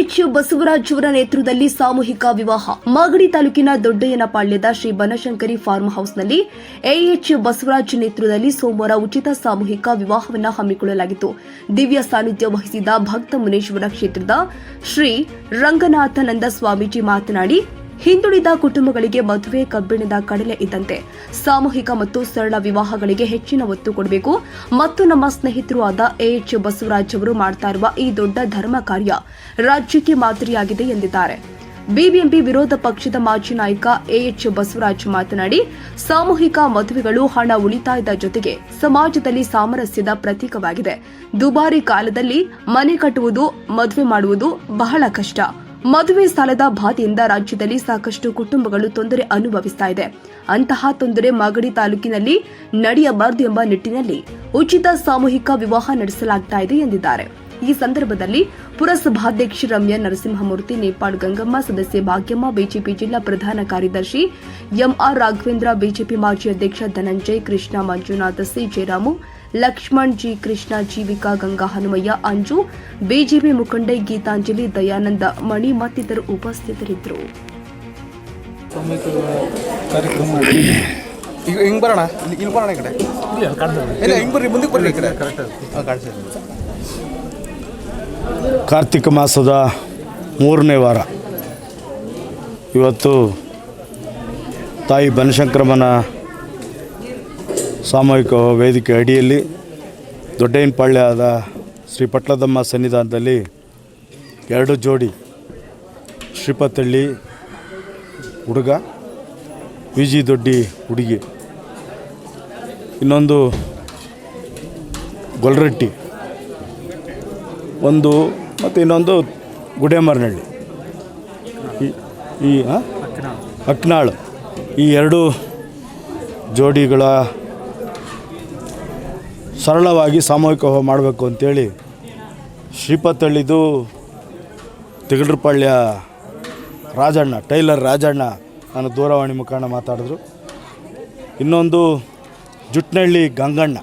AH Basavaraj ಅವರ ನೇತೃತ್ವದಲ್ಲಿ ಸಾಮೂಹಿಕ ವಿವಾಹ. ಮಾಗಡಿ ತಾಲೂಕಿನ ದೊಡ್ಡಯ್ಯನಪಾಳ್ಯದ ಶ್ರೀ ಬನಶಂಕರಿ ಫಾರ್ಮ್ ಹೌಸ್ನಲ್ಲಿ ಎಎಚ್ ಬಸವರಾಜ್ ನೇತೃತ್ವದಲ್ಲಿ ಸೋಮವಾರ ಉಚಿತ ಸಾಮೂಹಿಕ ವಿವಾಹವನ್ನು ಹಮ್ಮಿಕೊಳ್ಳಲಾಗಿತ್ತು. ದಿವ್ಯ ಸಾನ್ನಿಧ್ಯ ವಹಿಸಿದ ಭಕ್ತ ಮುನೇಶ್ವರ ಕ್ಷೇತ್ರದ ಶ್ರೀ ರಂಗನಾಥಾನಂದ ಸ್ವಾಮೀಜಿ ಮಾತನಾಡಿ, ಹಿಂದುಳಿದ ಕುಟುಂಬಗಳಿಗೆ ಮದುವೆ ಕಬ್ಬಿಣದ ಕಡಲೆ ಇದ್ದಂತೆ. ಸಾಮೂಹಿಕ ಮತ್ತು ಸರಳ ವಿವಾಹಗಳಿಗೆ ಹೆಚ್ಚಿನ ಒತ್ತು ಕೊಡಬೇಕು ಮತ್ತು ನಮ್ಮ ಸ್ನೇಹಿತರು ಆದ ಎಎಚ್ ಬಸವರಾಜ್ ಅವರು ಮಾಡ್ತಾ ಇರುವ ಈ ದೊಡ್ಡ ಧರ್ಮ ಕಾರ್ಯ ರಾಜ್ಯಕ್ಕೆ ಮಾದರಿಯಾಗಿದೆ ಎಂದಿದ್ದಾರೆ. ಬಿಬಿಎಂಪಿ ವಿರೋಧ ಪಕ್ಷದ ಮಾಜಿ ನಾಯಕ ಎಎಚ್ ಬಸವರಾಜ್ ಮಾತನಾಡಿ, ಸಾಮೂಹಿಕ ಮದುವೆಗಳು ಹಣ ಉಳಿತಾಯದ ಜೊತೆಗೆ ಸಮಾಜದಲ್ಲಿ ಸಾಮರಸ್ಯದ ಪ್ರತೀಕವಾಗಿದೆ. ದುಬಾರಿ ಕಾಲದಲ್ಲಿ ಮನೆ ಕಟ್ಟುವುದು, ಮದುವೆ ಮಾಡುವುದು ಬಹಳ ಕಷ್ಟ. ಮದುವೆ ಸಾಲದ ಬಾಧೆಯಿಂದ ರಾಜ್ಯದಲ್ಲಿ ಸಾಕಷ್ಟು ಕುಟುಂಬಗಳು ತೊಂದರೆ ಅನುಭವಿಸ್ತಾ ಇದೆ. ಅಂತಹ ತೊಂದರೆ ಮಾಗಡಿ ತಾಲೂಕಿನಲ್ಲಿ ನಡೆಯಬಾರದು ಎಂಬ ನಿಟ್ಟಿನಲ್ಲಿ ಉಚಿತ ಸಾಮೂಹಿಕ ವಿವಾಹ ನಡೆಸಲಾಗ್ತಾ ಇದೆ ಎಂದಿದ್ದಾರೆ. ಈ ಸಂದರ್ಭದಲ್ಲಿ ಪುರಸಭಾಧ್ಯಕ್ಷ ರಮ್ಯಾ ನರಸಿಂಹಮೂರ್ತಿ, ನೇಪಾಳ್ ಗಂಗಮ್ಮ, ಸದಸ್ಯೆ ಭಾಗ್ಯಮ್ಮ, ಬಿಜೆಪಿ ಜಿಲ್ಲಾ ಪ್ರಧಾನ ಕಾರ್ಯದರ್ಶಿ ಎಂಆರ್ ರಾಘವೇಂದ್ರ, ಬಿಜೆಪಿ ಮಾಜಿ ಅಧ್ಯಕ್ಷ Dhananjay, Krishna, Manjunatha C, Jayaramu, Lakshman G, Krishna, Jeevika, Ganga, Hanumaiah, Anju, BJP ಮುಖಂಡೆ ಗೀತಾಂಜಲಿ, ದಯಾನಂದ, ಮಣಿ ಮತ್ತಿತರರು ಉಪಸ್ಥಿತರಿದ್ದರು. ಕಾರ್ತಿಕ ಮಾಸದ 3ನೇ ವಾರ ಇವತ್ತು ತಾಯಿ ಬನಶಂಕರಮ್ಮನ ಸಾಮೂಹಿಕ ವೇದಿಕೆ ಅಡಿಯಲ್ಲಿ ದೊಡ್ಡಯ್ಯನಪಾಳ್ಯದ ಶ್ರೀ ಪಟ್ಲದಮ್ಮ ಸನ್ನಿಧಾನದಲ್ಲಿ 2 ಜೋಡಿ ಶ್ರೀಪತಳ್ಳಿ ಹುಡುಗ, ವಿಜಿ ದೊಡ್ಡಿ ಹುಡುಗಿ, ಇನ್ನೊಂದು ಗೊಲ್ರಟ್ಟಿ ಒಂದು ಮತ್ತು ಇನ್ನೊಂದು ಗುಡೇಮರನಹಳ್ಳಿ, ಈ ಅಕ್ನಾಳು, ಈ 2 ಜೋಡಿಗಳ ಸರಳವಾಗಿ ಸಾಮೂಹಿಕ ಮಾಡಬೇಕು ಅಂತೇಳಿ ಶ್ರೀಪತಳ್ಳಿದು ತಿಗಳರಪಾಳ್ಯ ರಾಜಣ್ಣ, ಟೈಲರ್ ರಾಜಣ್ಣ ನಾನು ದೂರವಾಣಿ ಮುಖಾಂತರ ಮಾತಾಡಿದ್ರು. ಇನ್ನೊಂದು ಜುಟ್ನಹಳ್ಳಿ ಗಂಗಣ್ಣ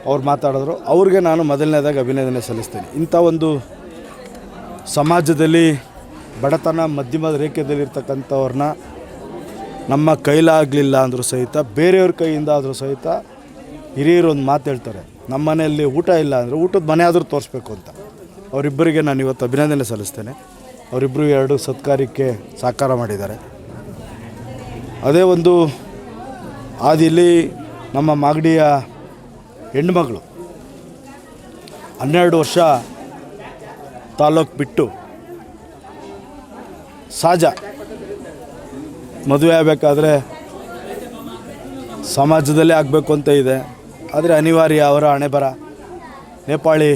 ಅವ್ರು ಮಾತಾಡಿದ್ರು. ಅವ್ರಿಗೆ ನಾನು ಮೊದಲನೇದಾಗಿ ಅಭಿನಂದನೆ ಸಲ್ಲಿಸ್ತೀನಿ. ಇಂಥ ಒಂದು ಸಮಾಜದಲ್ಲಿ ಬಡತನ ಮಧ್ಯಮ ರೇಖೆಯಲ್ಲಿರ್ತಕ್ಕಂಥವ್ರನ್ನ ನಮ್ಮ ಕೈಲಾಗಲಿಲ್ಲ ಅಂದರೂ ಸಹಿತ ಬೇರೆಯವ್ರ ಕೈಯಿಂದ ಆದರೂ ಸಹಿತ ಹಿರಿಯರು ಒಂದು ಮಾತು ಹೇಳ್ತಾರೆ, ನಮ್ಮ ಮನೆಯಲ್ಲಿ ಊಟ ಇಲ್ಲ ಅಂದರೆ ಊಟದ ಮನೆ ಆದರೂ ತೋರಿಸ್ಬೇಕು ಅಂತ. ಅವರಿಬ್ಬರಿಗೆ ನಾನು ಇವತ್ತು ಅಭಿನಂದನೆ ಸಲ್ಲಿಸ್ತೇನೆ. ಅವರಿಬ್ಬರು 2 ಸತ್ಕಾರ್ಯಕ್ಕೆ ಸಾಕಾರ ಮಾಡಿದ್ದಾರೆ. ಅದೇ ಒಂದು ಆದಿಯಲ್ಲಿ ನಮ್ಮ ಮಾಗಡಿಯ ಹೆಣ್ಮಗಳು 12 ವರ್ಷ ತಾಲೂಕು ಬಿಟ್ಟು ಸಹಜ ಮದುವೆ ಆಗಬೇಕಾದ್ರೆ ಸಮಾಜದಲ್ಲೇ ಆಗಬೇಕು ಅಂತ ಇದೆ. ಆದರೆ ಅನಿವಾರ್ಯ, ಅವರ ಹಣೆ ಬರ. ನೇಪಾಳಿ